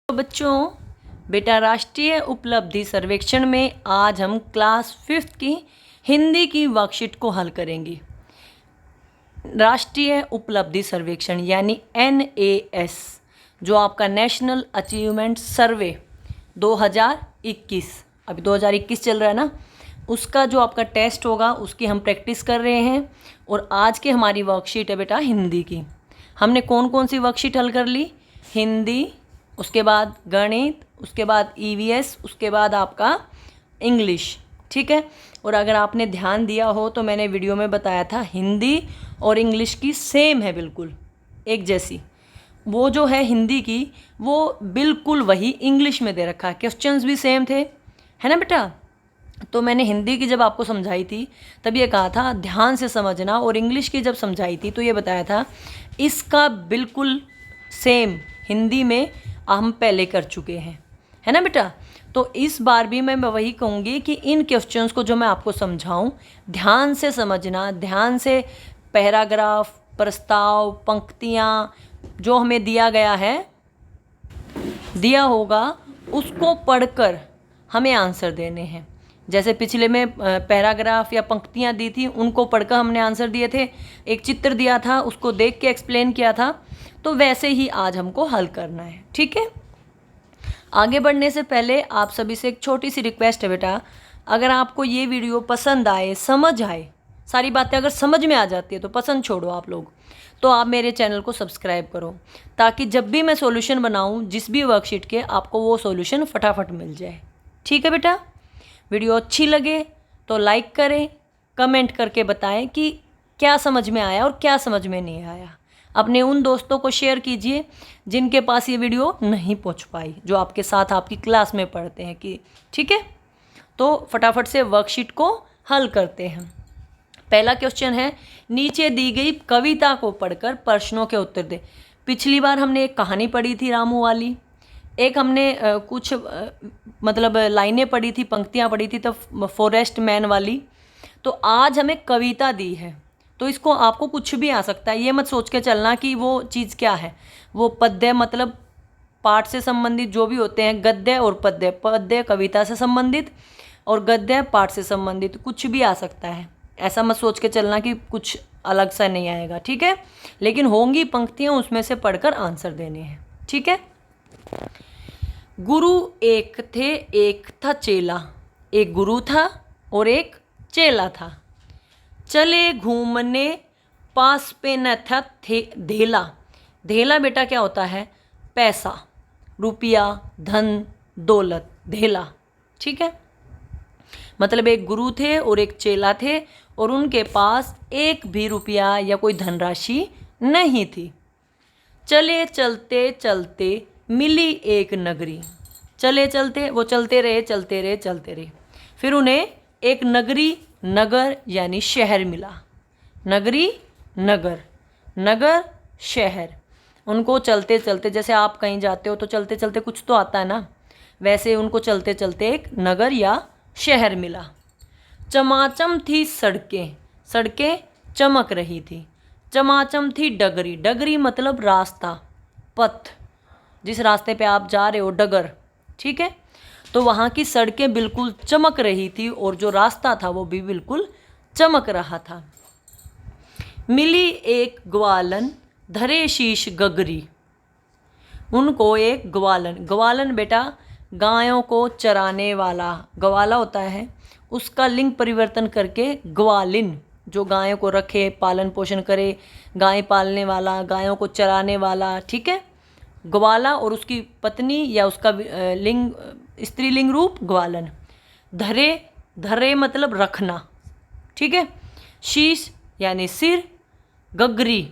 तो बच्चों, बेटा राष्ट्रीय उपलब्धि सर्वेक्षण में आज हम क्लास 5th की हिंदी की वर्कशीट को हल करेंगे। राष्ट्रीय उपलब्धि सर्वेक्षण यानी NAS, जो आपका नेशनल अचीवमेंट सर्वे 2021, अभी 2021 चल रहा है ना, उसका जो आपका टेस्ट होगा उसकी हम प्रैक्टिस कर रहे हैं। और आज की हमारी वर्कशीट है बेटा हिंदी की। हमने कौन कौन सी वर्कशीट हल कर ली? हिंदी, उसके बाद गणित, उसके बाद EVS, उसके बाद आपका इंग्लिश। ठीक है। और अगर आपने ध्यान दिया हो तो मैंने वीडियो में बताया था हिंदी और इंग्लिश की सेम है, बिल्कुल एक जैसी। वो जो है हिंदी की वो बिल्कुल वही इंग्लिश में दे रखा है, क्वेश्चंस भी सेम थे, है ना बेटा। तो मैंने हिंदी की जब आपको समझाई थी तब ये कहा था ध्यान से समझना, और इंग्लिश की जब समझाई थी तो ये बताया था इसका बिल्कुल सेम हिंदी में हम पहले कर चुके हैं, है ना बेटा। तो इस बार भी मैं वही कहूँगी कि इन क्वेश्चंस को जो मैं आपको समझाऊं ध्यान से समझना, ध्यान से पैराग्राफ, प्रस्ताव, पंक्तियाँ जो हमें दिया होगा उसको पढ़कर हमें आंसर देने हैं। जैसे पिछले में पैराग्राफ या पंक्तियाँ दी थी उनको पढ़कर हमने आंसर दिए थे, एक चित्र दिया था उसको देख के एक्सप्लेन किया था, तो वैसे ही आज हमको हल करना है। ठीक है। आगे बढ़ने से पहले आप सभी से एक छोटी सी रिक्वेस्ट है बेटा, अगर आपको ये वीडियो पसंद आए, समझ आए, सारी बातें अगर समझ में आ जाती है तो पसंद छोड़ो आप लोग, तो आप मेरे चैनल को सब्सक्राइब करो ताकि जब भी मैं सॉल्यूशन बनाऊं जिस भी वर्कशीट के, आपको वो सॉल्यूशन फटाफट मिल जाए। ठीक है बेटा। वीडियो अच्छी लगे तो लाइक करें, कमेंट करके बताएं कि क्या समझ में आया और क्या समझ में नहीं आया। अपने उन दोस्तों को शेयर कीजिए जिनके पास ये वीडियो नहीं पहुंच पाई, जो आपके साथ आपकी क्लास में पढ़ते हैं कि। ठीक है। तो फटाफट से वर्कशीट को हल करते हैं। पहला क्वेश्चन है, नीचे दी गई कविता को पढ़कर प्रश्नों के उत्तर दे। पिछली बार हमने एक कहानी पढ़ी थी रामू वाली, एक हमने कुछ मतलब लाइनें पढ़ी थी, पंक्तियाँ पढ़ी थी, तो फॉरेस्ट मैन वाली। तो आज हमें कविता दी है, तो इसको आपको कुछ भी आ सकता है, ये मत सोच के चलना कि वो चीज़ क्या है। वो पद्य मतलब पाठ से संबंधित जो भी होते हैं, गद्य और पद्य, पद्य कविता से संबंधित और गद्य पाठ से संबंधित, कुछ भी आ सकता है। ऐसा मत सोच के चलना कि कुछ अलग सा नहीं आएगा। ठीक है। लेकिन होंगी पंक्तियाँ, उसमें से पढ़कर आंसर देने हैं। ठीक है। गुरु एक थे, एक था चेला। एक गुरु था और एक चेला था। चले घूमने, पास पे न था थे धेला। धेला बेटा क्या होता है? पैसा, रुपया, धन, दौलत, धेला। ठीक है। मतलब एक गुरु थे और एक चेला थे और उनके पास एक भी रुपया या कोई धनराशि नहीं थी। चले चलते चलते मिली एक नगरी। चले चलते, वो चलते रहे चलते रहे चलते रहे, फिर उन्हें एक नगरी, नगर यानी शहर मिला। नगरी, नगर, नगर, शहर। उनको चलते चलते, जैसे आप कहीं जाते हो तो चलते चलते कुछ तो आता है ना, वैसे उनको चलते चलते एक नगर या शहर मिला। चमाचम थी सड़कें, सड़कें चमक रही थी। चमाचम थी डगरी, डगरी मतलब रास्ता, पथ, जिस रास्ते पे आप जा रहे हो, डगर। ठीक है। तो वहाँ की सड़कें बिल्कुल चमक रही थी और जो रास्ता था वो भी बिल्कुल चमक रहा था। मिली एक ग्वालन, धरे शीश गगरी। उनको एक ग्वालन, ग्वालन बेटा गायों को चराने वाला, ग्वाला होता है, उसका लिंग परिवर्तन करके ग्वालिन, जो गायों को रखे, पालन पोषण करे, गाय पालने वाला, गायों को चराने वाला। ठीक है। ग्वाला और उसकी पत्नी या उसका लिंग, स्त्रीलिंग रूप ग्वालन। धरे, धरे मतलब रखना। ठीक है। शीश यानी सिर, गगरी,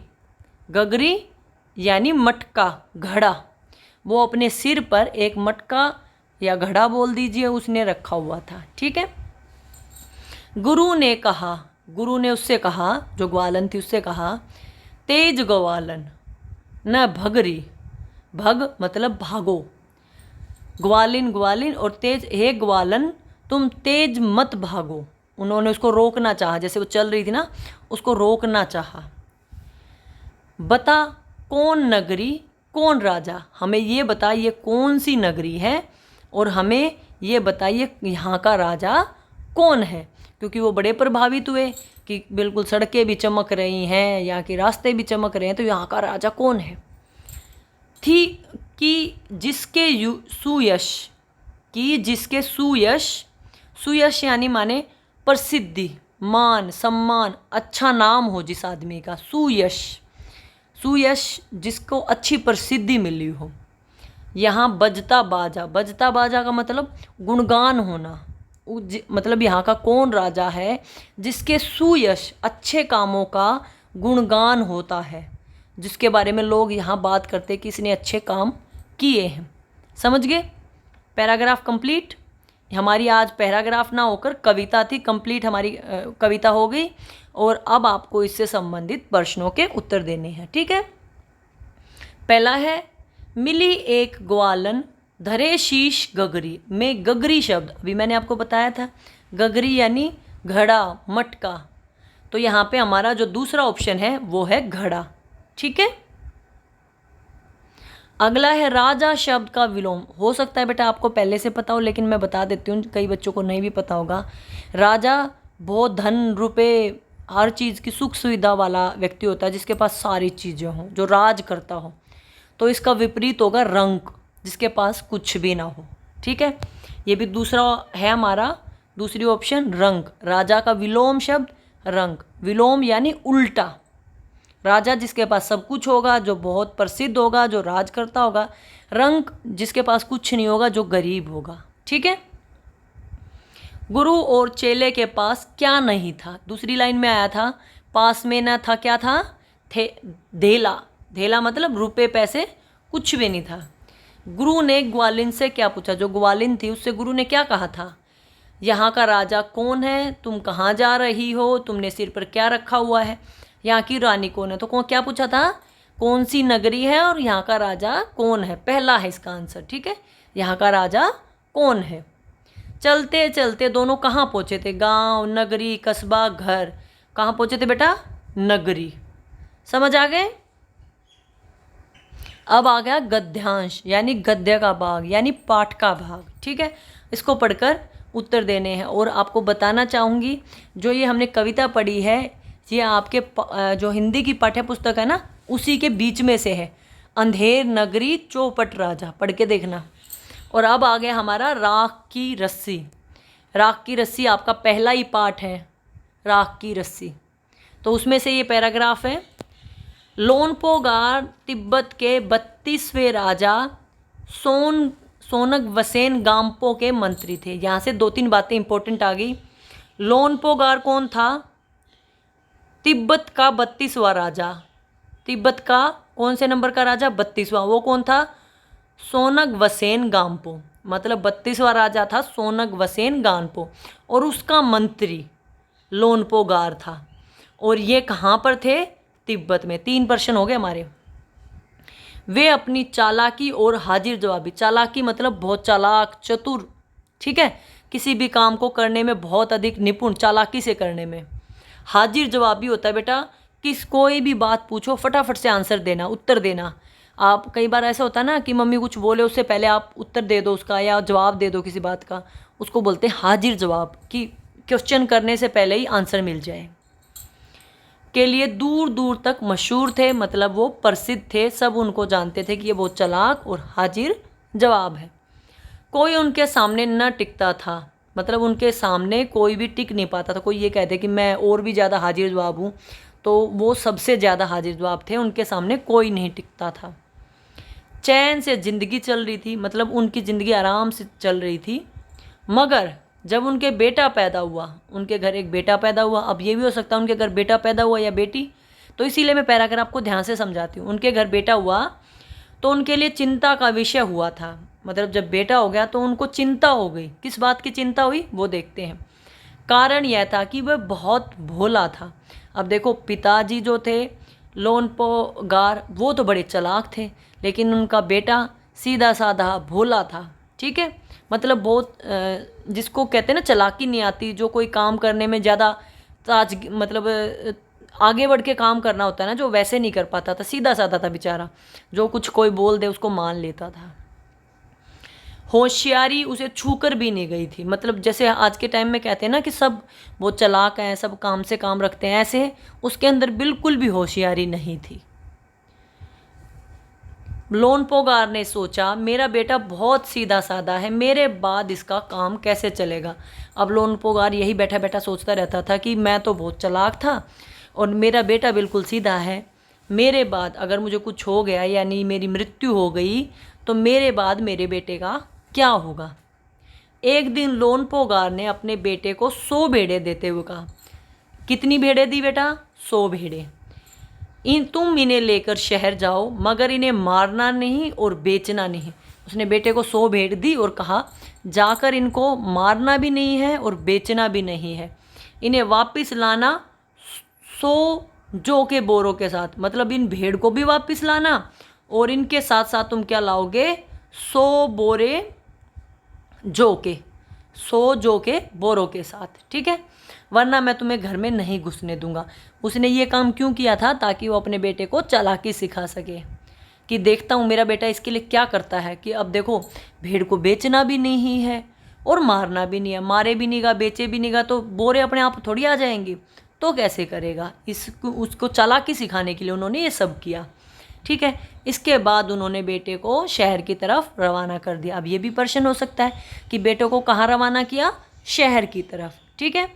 गगरी यानी मटका, घड़ा। वो अपने सिर पर एक मटका या घड़ा बोल दीजिए उसने रखा हुआ था। ठीक है। गुरु ने कहा, गुरु ने उससे कहा, जो ग्वालन थी उससे कहा, तेज ग्वालन न भगरी। भग मतलब भागो, ग्वालिन, ग्वालिन और तेज, हे ग्वालन तुम तेज मत भागो। उन्होंने उसको रोकना चाहा, जैसे वो चल रही थी ना, उसको रोकना चाहा। बता कौन नगरी कौन राजा, हमें ये बताइए कौन सी नगरी है और हमें ये बताइए यहाँ का राजा कौन है। क्योंकि वो बड़े प्रभावित हुए कि बिल्कुल सड़कें भी चमक रही हैं, यहाँ के रास्ते भी चमक रहे हैं, तो यहाँ का राजा कौन है। थी कि जिसके सुयश, कि जिसके सुयश, सुयश यानी माने प्रसिद्धि, मान सम्मान, अच्छा नाम हो जिस आदमी का, सुयश, सुयश जिसको अच्छी प्रसिद्धि मिली हो। यहाँ बजता बाजा, बजता बाजा का मतलब गुणगान होना, मतलब यहाँ का कौन राजा है जिसके सुयश, अच्छे कामों का गुणगान होता है, जिसके बारे में लोग यहाँ बात करते कि इसने अच्छे काम किए हैं। समझ गए? Paragraph complete. हमारी आज पैराग्राफ ना होकर कविता थी, कंप्लीट हमारी कविता हो गई। और अब आपको इससे संबंधित प्रश्नों के उत्तर देने हैं। ठीक है। पहला है, मिली एक ग्वालन धरे शीश गगरी, में गगरी शब्द अभी मैंने आपको बताया था, गगरी यानी घड़ा, मटका। तो यहाँ पे हमारा जो दूसरा ऑप्शन है वो है घड़ा। ठीक है। अगला है, राजा शब्द का विलोम। हो सकता है बेटा आपको पहले से पता हो, लेकिन मैं बता देती हूँ, कई बच्चों को नहीं भी पता होगा। राजा बहुत धन रुपए हर चीज़ की सुख सुविधा वाला व्यक्ति होता है, जिसके पास सारी चीज़ें हों, जो राज करता हो। तो इसका विपरीत होगा रंक, जिसके पास कुछ भी ना हो। ठीक है। ये भी दूसरा है हमारा, दूसरी ऑप्शन रंक। राजा का विलोम शब्द रंक, विलोम यानी उल्टा। राजा जिसके पास सब कुछ होगा, जो बहुत प्रसिद्ध होगा, जो राज करता होगा। रंक जिसके पास कुछ नहीं होगा, जो गरीब होगा। ठीक है। गुरु और चेले के पास क्या नहीं था, दूसरी लाइन में आया था, पास में ना था, क्या था, थे धेला। धेला मतलब रुपए पैसे कुछ भी नहीं था। गुरु ने ग्वालिन से क्या पूछा, जो ग्वालिन थी उससे गुरु ने क्या कहा था, यहाँ का राजा कौन है, तुम कहाँ जा रही हो, तुमने सिर पर क्या रखा हुआ है, यहाँ की रानी कौन है। तो कौन क्या पूछा था, कौन सी नगरी है और यहाँ का राजा कौन है, पहला है इसका आंसर। ठीक है। यहाँ का राजा कौन है। चलते चलते दोनों कहाँ पहुँचे थे, गांव, नगरी, कस्बा, घर। कहाँ पहुँचे थे बेटा, नगरी। समझ आ गए। अब आ गया गद्यांश, यानी गद्य का भाग, यानी पाठ का भाग। ठीक है। इसको पढ़कर उत्तर देने हैं। और आपको बताना चाहूँगी, जो ये हमने कविता पढ़ी है, ये आपके जो हिंदी की पाठ्य पुस्तक है ना, उसी के बीच में से है। अंधेर नगरी चौपट राजा, पढ़ के देखना। और अब आ गया हमारा राख की रस्सी। राख की रस्सी आपका पहला ही पाठ है, राख की रस्सी। तो उसमें से ये पैराग्राफ है, लोनपोगार तिब्बत के 32वें राजा सोनग वसेन गाम्पो के मंत्री थे। यहाँ से 2-3 बातें इंपॉर्टेंट आ गई। लोनपोगार कौन था, तिब्बत का 32वां राजा। तिब्बत का कौन से नंबर का राजा, 32वां। वो कौन था, सोनग वसेन गाम्पो, मतलब 32वां राजा था सोनग वसेन गाम्पो। और उसका मंत्री लोनपोगार था। और ये कहाँ पर थे, तिब्बत में। 3 प्रश्न हो गए हमारे। वे अपनी चालाकी और हाजिर जवाबी, चालाकी मतलब बहुत चालाक, चतुर। ठीक है। किसी भी काम को करने में बहुत अधिक निपुण, चालाकी से करने में। हाजिर जवाबी होता है बेटा, कोई भी बात पूछो फटाफट से आंसर देना, उत्तर देना। आप कई बार ऐसा होता है ना कि मम्मी कुछ बोले उससे पहले आप उत्तर दे दो उसका, या जवाब दे दो किसी बात का, उसको बोलते हैं हाजिर जवाब, कि क्वेश्चन करने से पहले ही आंसर मिल जाए। के लिए दूर दूर तक मशहूर थे, मतलब वो प्रसिद्ध थे, सब उनको जानते थे कि ये बहुत चालाक और हाजिर जवाब है। कोई उनके सामने न टिकता था, मतलब उनके सामने कोई भी टिक नहीं पाता था। कोई ये कहते कि मैं और भी ज़्यादा हाजिर जवाब हूँ, तो वो सबसे ज़्यादा हाजिर जवाब थे, उनके सामने कोई नहीं टिकता था। चैन से ज़िंदगी चल रही थी, मतलब उनकी ज़िंदगी आराम से चल रही थी। मगर जब उनके बेटा पैदा हुआ, उनके घर एक बेटा पैदा हुआ, अब ये भी हो सकता है उनके घर बेटा पैदा हुआ या बेटी, तो इसीलिए मैं पैराग्राफ को ध्यान से समझाती हूँ। उनके घर बेटा हुआ तो उनके लिए चिंता का विषय हुआ था, मतलब जब बेटा हो गया तो उनको चिंता हो गई। किस बात की चिंता हुई वो देखते हैं। कारण यह था कि वह बहुत भोला था। अब देखो, पिताजी जो थे लोनपोगार, वो तो बड़े चालाक थे, लेकिन उनका बेटा सीधा साधा भोला था। ठीक है। मतलब बहुत जिसको कहते हैं ना चालाकी नहीं आती, जो कोई काम करने में ज़्यादा मतलब आगे बढ़ के काम करना होता है ना, जो वैसे नहीं कर पाता था, सीधा साधा था बेचारा, जो कुछ कोई बोल दे उसको मान लेता था। होशियारी उसे छूकर भी नहीं गई थी, मतलब जैसे आज के टाइम में कहते हैं ना कि सब वो चालाक हैं, सब काम से काम रखते हैं, ऐसे उसके अंदर बिल्कुल भी होशियारी नहीं थी। लोनपोगार ने सोचा मेरा बेटा बहुत सीधा साधा है, मेरे बाद इसका काम कैसे चलेगा। अब लोनपोगार यही बैठा बैठा सोचता रहता था कि मैं तो बहुत चालाक था और मेरा बेटा बिल्कुल सीधा है, मेरे बाद अगर मुझे कुछ हो गया यानी मेरी मृत्यु हो गई तो मेरे बाद मेरे बेटे का क्या होगा। एक दिन लोनपोगार ने अपने बेटे को 100 भेड़ें देते हुए कहा। कितनी भेड़ें दी बेटा? 100 भेड़ें। तुम इन्हें लेकर शहर जाओ, मगर इन्हें मारना नहीं और बेचना नहीं। उसने बेटे को 100 भेड़ दी और कहा जाकर इनको मारना भी नहीं है और बेचना भी नहीं है, इन्हें वापस लाना 100 जौ के बोरों के साथ। मतलब इन भेड़ को भी वापस लाना और इनके साथ साथ तुम क्या लाओगे? 100 बोरे जौ के, 100 जौ के बोरों के साथ, ठीक है, वरना मैं तुम्हें घर में नहीं घुसने दूंगा। उसने ये काम क्यों किया था? ताकि वो अपने बेटे को चालाकी सिखा सके कि देखता हूँ मेरा बेटा इसके लिए क्या करता है। कि अब देखो भेड़ को बेचना भी नहीं है और मारना भी नहीं है, मारे भी नहीं गा बेचे भी नहीं गा तो बोरे अपने आप थोड़ी आ जाएंगे, तो कैसे करेगा। उसको चालाकी सिखाने के लिए उन्होंने ये सब किया, ठीक है। इसके बाद उन्होंने बेटे को शहर की तरफ रवाना कर दिया। अब ये भी प्रश्न हो सकता है कि बेटों को कहाँ रवाना किया? शहर की तरफ, ठीक है।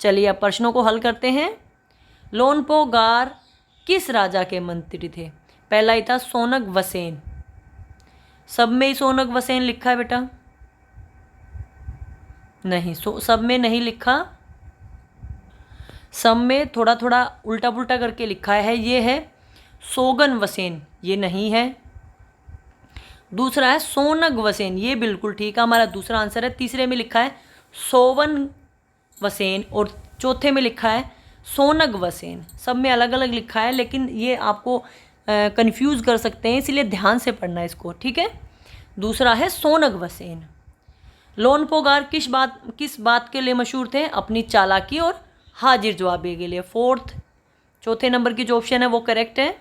चलिए अब प्रश्नों को हल करते हैं। लोनपोगार किस राजा के मंत्री थे? पहला ही था सोनग वसेन। सब में ही सोनग वसेन लिखा है बेटा? नहीं, सब में नहीं लिखा, सब में थोड़ा थोड़ा उल्टा पुल्टा करके लिखा है। ये है सोगन वसेन, ये नहीं है। दूसरा है सोनग वसेन, ये बिल्कुल ठीक है, हमारा दूसरा आंसर है। तीसरे में लिखा है सोवन वसेन और चौथे में लिखा है सोनग वसेन। सब में अलग अलग लिखा है, लेकिन ये आपको कंफ्यूज कर सकते हैं, इसलिए ध्यान से पढ़ना इसको, ठीक है। दूसरा है सोनग वसेन। लोनपोगार किस बात के लिए मशहूर थे? अपनी चालाकी और हाजिर जवाबी के लिए। चौथे नंबर की जो ऑप्शन है वो करेक्ट है।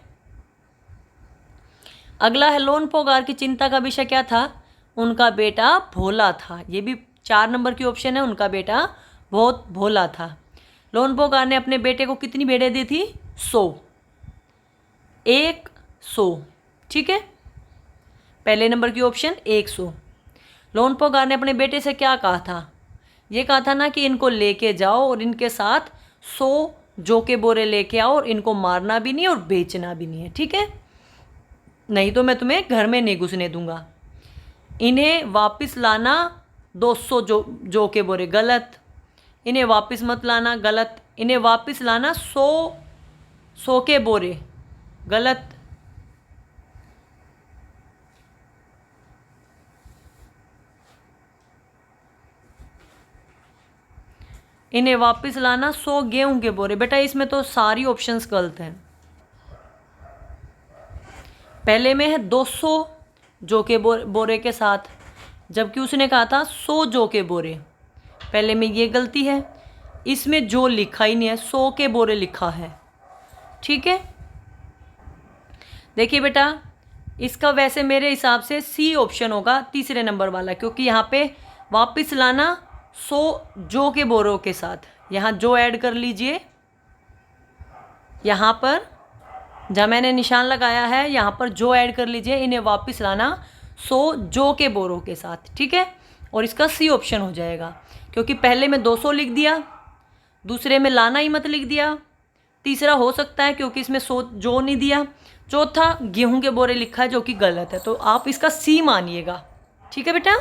अगला है लोनपोगार की चिंता का विषय क्या था? उनका बेटा भोला था। ये भी 4 नंबर की ऑप्शन है, उनका बेटा बहुत भोला था। लोनपोगार ने अपने बेटे को कितनी भेड़ें दी थी? 100, ठीक है। पहले नंबर की ऑप्शन 100। लोनपोगार ने अपने बेटे से क्या कहा था? ये कहा था ना कि इनको लेके जाओ और इनके साथ 100 जौ के बोरे लेके आओ और इनको मारना भी नहीं और बेचना भी नहीं है, ठीक है, नहीं तो मैं तुम्हें घर में नहीं घुसने दूंगा। इन्हें वापस लाना 200 जौ के बोरे, गलत। इन्हें वापस मत लाना, गलत। इन्हें वापस लाना 100 के बोरे, गलत। इन्हें वापस लाना 100 गेहूं के बोरे। बेटा इसमें तो सारी ऑप्शंस गलत हैं। पहले में है 200 जौ के बोरे के साथ, जबकि उसने कहा था 100 जौ के बोरे। पहले में ये गलती है, इसमें जो लिखा ही नहीं है, 100 के बोरे लिखा है, ठीक है। देखिए बेटा इसका वैसे मेरे हिसाब से सी ऑप्शन होगा, तीसरे नंबर वाला, क्योंकि यहाँ पे वापस लाना 100 जौ के बोरों के साथ, यहाँ जो ऐड कर लीजिए, यहाँ पर जहाँ मैंने निशान लगाया है यहाँ पर जो ऐड कर लीजिए, इन्हें वापस लाना 100 जौ के बोरों के साथ, ठीक है। और इसका सी ऑप्शन हो जाएगा, क्योंकि पहले में 200 लिख दिया, दूसरे में लाना ही मत लिख दिया, तीसरा हो सकता है क्योंकि इसमें 100 जौ नहीं दिया, चौथा गेहूं के बोरे लिखा है जो कि गलत है, तो आप इसका सी मानिएगा, ठीक है बेटा।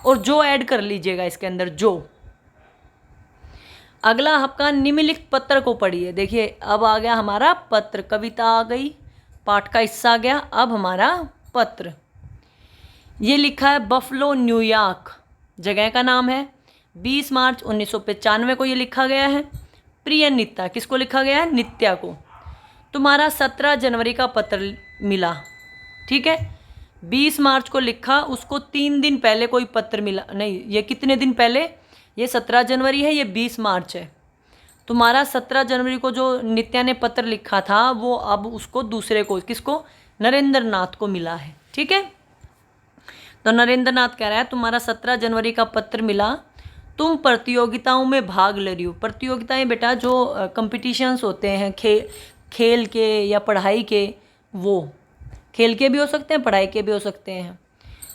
और जो ऐड कर लीजिएगा इसके अंदर, जो। अगला आपका निम्नलिखित पत्र को पढ़िए। देखिए अब आ गया हमारा पत्र, कविता आ गई, पाठ का हिस्सा आ गया, अब हमारा पत्र। ये लिखा है बफलो न्यूयॉर्क, जगह का नाम है। 20 मार्च 1995 को ये लिखा गया है। प्रिय नित्या, किसको लिखा गया है? नित्या को। तुम्हारा 17 जनवरी का पत्र मिला, ठीक है। 20 मार्च को लिखा, उसको 3 दिन पहले कोई पत्र मिला नहीं, ये कितने दिन पहले? ये 17 जनवरी है, ये 20 मार्च है, तुम्हारा 17 जनवरी को जो नित्या ने पत्र लिखा था वो अब उसको दूसरे को, किसको, नरेंद्र नाथ को मिला है। ठीक है, तो नरेंद्र नाथ कह रहा है तुम्हारा 17 जनवरी का पत्र मिला, तुम प्रतियोगिताओं में भाग ले रही हो। प्रतियोगिताएं बेटा जो कंपटीशंस होते हैं खेल के या पढ़ाई के, वो खेल के भी हो सकते हैं, पढ़ाई के भी हो सकते हैं,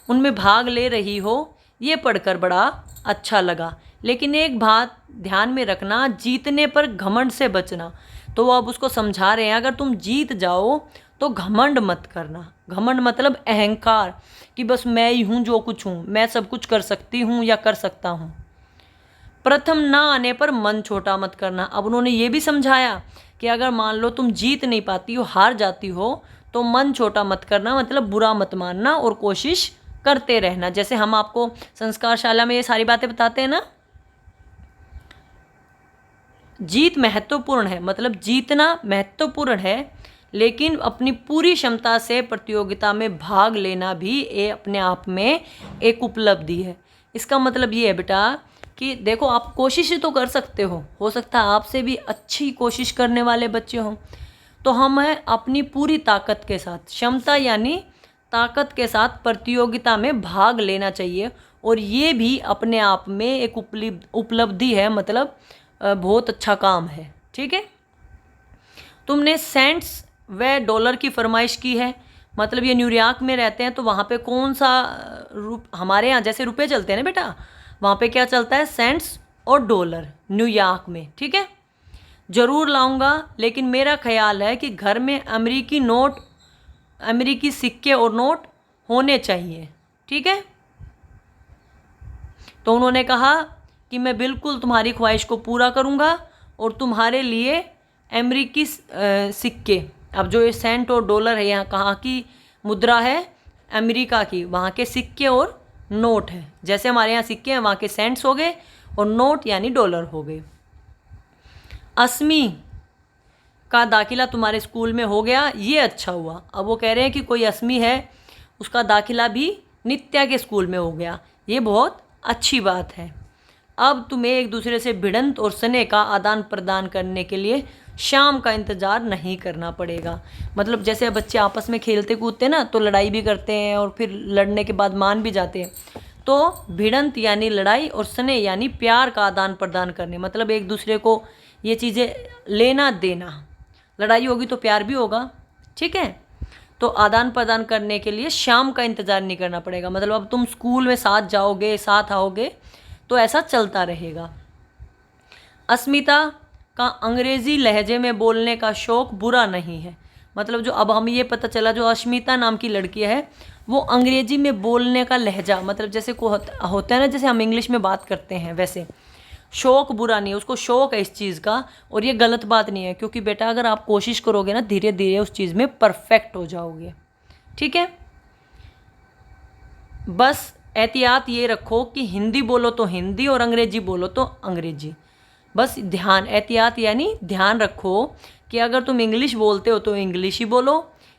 उनमें भाग ले रही हो, ये पढ़कर बड़ा अच्छा लगा। लेकिन एक बात ध्यान में रखना, जीतने पर घमंड से बचना। तो वो अब उसको समझा रहे हैं, अगर तुम जीत जाओ तो घमंड मत करना। घमंड मतलब अहंकार, कि बस मैं ही हूँ जो कुछ हूँ, मैं सब कुछ कर सकती हूँ या कर सकता हूँ। प्रथम ना आने पर मन छोटा मत करना। अब उन्होंने ये भी समझाया कि अगर मान लो तुम जीत नहीं पाती हो, हार जाती हो, तो मन छोटा मत करना, मतलब बुरा मत मानना और कोशिश करते रहना। जैसे हम आपको संस्कारशाला में ये सारी बातें बताते हैं ना, जीत महत्वपूर्ण है, मतलब जीतना महत्वपूर्ण है, लेकिन अपनी पूरी क्षमता से प्रतियोगिता में भाग लेना भी ये अपने आप में एक उपलब्धि है। इसका मतलब ये है बेटा कि देखो, आप कोशिश तो कर सकते हो सकता है आपसे भी अच्छी कोशिश करने वाले बच्चे हों, तो हमें अपनी पूरी ताकत के साथ, क्षमता यानी ताकत के साथ प्रतियोगिता में भाग लेना चाहिए। और ये भी अपने आप में एक उपलब्धि है, मतलब बहुत अच्छा काम है। ठीक है, तुमने सेंट्स व डॉलर की फरमाइश की है, मतलब ये न्यूयॉर्क में रहते हैं, तो वहाँ पे कौन सा हमारे यहाँ जैसे रुपए चलते हैं ना बेटा, वहाँ पे क्या चलता है, सेंट्स और डॉलर न्यूयॉर्क में। ठीक है, ज़रूर लाऊंगा, लेकिन मेरा ख्याल है कि घर में अमेरिकी सिक्के और नोट होने चाहिए। ठीक है, तो उन्होंने कहा कि मैं बिल्कुल तुम्हारी ख्वाहिश को पूरा करूंगा और तुम्हारे लिए अमेरिकी सिक्के, अब जो ये सेंट और डॉलर है, यहाँ कहाँ की मुद्रा है, अमेरिका की, वहाँ के सिक्के और नोट है। जैसे हमारे यहाँ सिक्के हैं, वहाँ के सेंट्स हो गए और नोट यानी डॉलर हो गए। 8वीं का दाखिला तुम्हारे स्कूल में हो गया, ये अच्छा हुआ। अब वो कह रहे हैं कि कोई 8वीं है, उसका दाखिला भी नित्या के स्कूल में हो गया, ये बहुत अच्छी बात है। अब तुम्हें एक दूसरे से भिड़ंत और स्नेह का आदान प्रदान करने के लिए शाम का इंतज़ार नहीं करना पड़ेगा। मतलब जैसे बच्चे आपस में खेलते कूदते ना, तो लड़ाई भी करते हैं और फिर लड़ने के बाद मान भी जाते हैं। तो भिड़ंत यानी लड़ाई और स्नेह यानी प्यार का आदान प्रदान करने, मतलब एक दूसरे को ये चीज़ें लेना देना। लड़ाई होगी तो प्यार भी होगा। ठीक है, तो आदान प्रदान करने के लिए शाम का इंतज़ार नहीं करना पड़ेगा, मतलब अब तुम स्कूल में साथ जाओगे, साथ आओगे, तो ऐसा चलता रहेगा। अस्मिता का अंग्रेज़ी लहजे में बोलने का शौक़ बुरा नहीं है, मतलब जो अब हमें ये पता चला, जो अस्मिता नाम की लड़की है, वो अंग्रेज़ी में बोलने का लहजा, मतलब जैसे को होता है ना, जैसे हम इंग्लिश में बात करते हैं, वैसे शौक़ बुरा नहीं है, उसको शौक़ है इस चीज़ का। और ये गलत बात नहीं है, क्योंकि बेटा अगर आप कोशिश करोगे ना, धीरे धीरे उस चीज़ में परफेक्ट हो जाओगे। ठीक है, बस एहतियात ये रखो कि हिंदी बोलो तो हिंदी और अंग्रेजी बोलो तो अंग्रेजी। बस ध्यान, एहतियात यानी ध्यान रखो कि अगर तुम इंग्लिश बोलते हो तो इंग्लिश ही बोलो,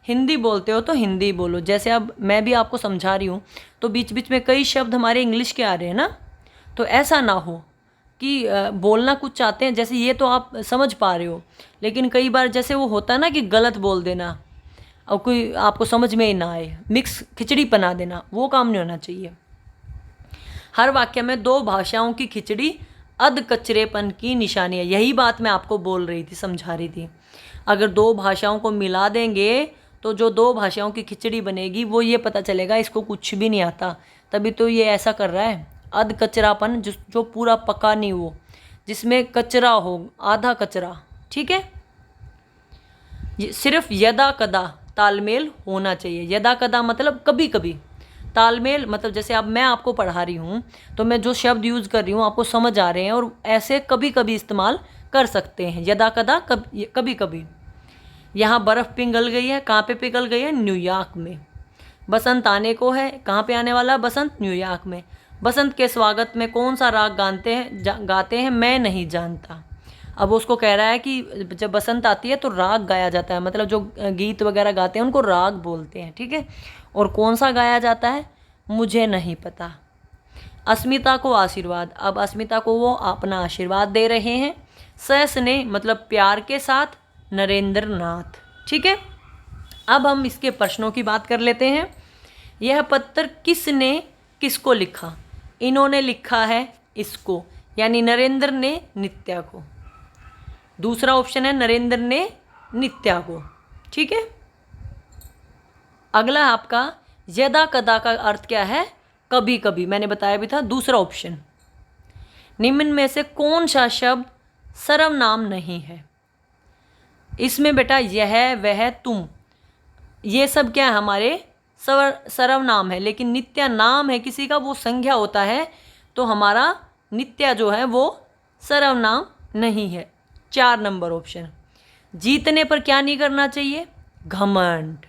हिंदी बोलते हो तो हिंदी बोलो। जैसे अब मैं भी आपको समझा रही हूँ, तो बीच बीच में कई शब्द हमारे इंग्लिश के आ रहे हैं ना, तो ऐसा ना हो कि बोलना कुछ चाहते हैं, जैसे ये तो आप समझ पा रहे हो, लेकिन कई बार जैसे वो होता है ना कि गलत बोल देना और कोई आपको समझ में ही ना आए, मिक्स खिचड़ी बना देना, वो काम नहीं होना चाहिए। हर वाक्य में 2 भाषाओं की खिचड़ी अध कचरेपन की निशानी है, यही बात मैं आपको बोल रही थी, समझा रही थी। अगर 2 भाषाओं को मिला देंगे तो जो 2 भाषाओं की खिचड़ी बनेगी, वो ये पता चलेगा इसको कुछ भी नहीं आता, तभी तो ये ऐसा कर रहा है। अध कचरापन, जो पूरा पका नहीं हो, जिसमें कचरा हो, आधा कचरा। ठीक है, ये सिर्फ यदा कदा तालमेल होना चाहिए। यदा कदा मतलब कभी कभी, तालमेल मतलब जैसे अब मैं आपको पढ़ा रही हूँ, तो मैं जो शब्द यूज़ कर रही हूँ आपको समझ आ रहे हैं, और ऐसे कभी कभी इस्तेमाल कर सकते हैं। यदा कदा कभी कभी। यहाँ बर्फ़ पिघल गई है, कहाँ पे पिघल गई है, न्यूयॉर्क में। बसंत आने को है, कहाँ पे आने वाला बसंत, न्यूयॉर्क में। बसंत के स्वागत में कौन सा राग गाते हैं मैं नहीं जानता। अब उसको कह रहा है कि जब बसंत आती है तो राग गाया जाता है, मतलब जो गीत वगैरह गाते हैं उनको राग बोलते हैं। ठीक है, और कौन सा गाया जाता है मुझे नहीं पता। अस्मिता को आशीर्वाद, अब अस्मिता को वो अपना आशीर्वाद दे रहे हैं। ने मतलब प्यार के साथ, नरेंद्र नाथ। ठीक है, अब हम इसके प्रश्नों की बात कर लेते हैं। यह पत्र किसने किसको लिखा? इन्होंने लिखा है इसको, यानी नरेंद्र ने नित्या को। दूसरा ऑप्शन है नरेंद्र ने नित्या को। ठीक है, अगला आपका यदा कदा का अर्थ क्या है? कभी कभी, मैंने बताया भी था। दूसरा ऑप्शन, निम्न में से कौन सा शब्द सर्वनाम नहीं है? इसमें बेटा यह, वह, तुम, ये सब क्या है? हमारे सर्वनाम है, लेकिन नित्या नाम है किसी का, वो संज्ञा होता है, तो हमारा नित्या जो है वो सर्वनाम नहीं है। 4 नंबर ऑप्शन, जीतने पर क्या नहीं करना चाहिए? घमंड।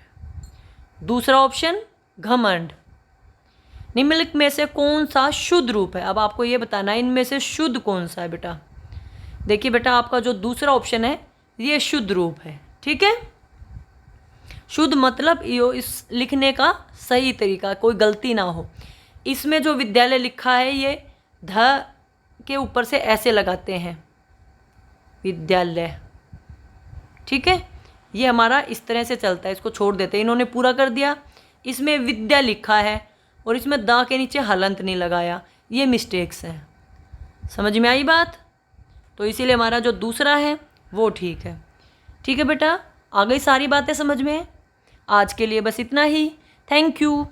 दूसरा ऑप्शन घमंड। निम्नलिखित में से कौन सा शुद्ध रूप है? अब आपको ये बताना है इनमें से शुद्ध कौन सा है बेटा। देखिए बेटा, आपका जो दूसरा ऑप्शन है ये शुद्ध रूप है। ठीक है, शुद्ध मतलब यो इस लिखने का सही तरीका, कोई गलती ना हो। इसमें जो विद्यालय लिखा है ये ध के ऊपर से ऐसे लगाते हैं, विद्यालय। ठीक है, ये हमारा इस तरह से चलता है, इसको छोड़ देते हैं। इन्होंने पूरा कर दिया, इसमें विद्या लिखा है और इसमें दा के नीचे हलंत नहीं लगाया, ये मिस्टेक्स हैं। समझ में आई बात? तो इसीलिए हमारा जो दूसरा है वो ठीक है। ठीक है बेटा, आ गई सारी बातें समझ में? आज के लिए बस इतना ही। Thank you.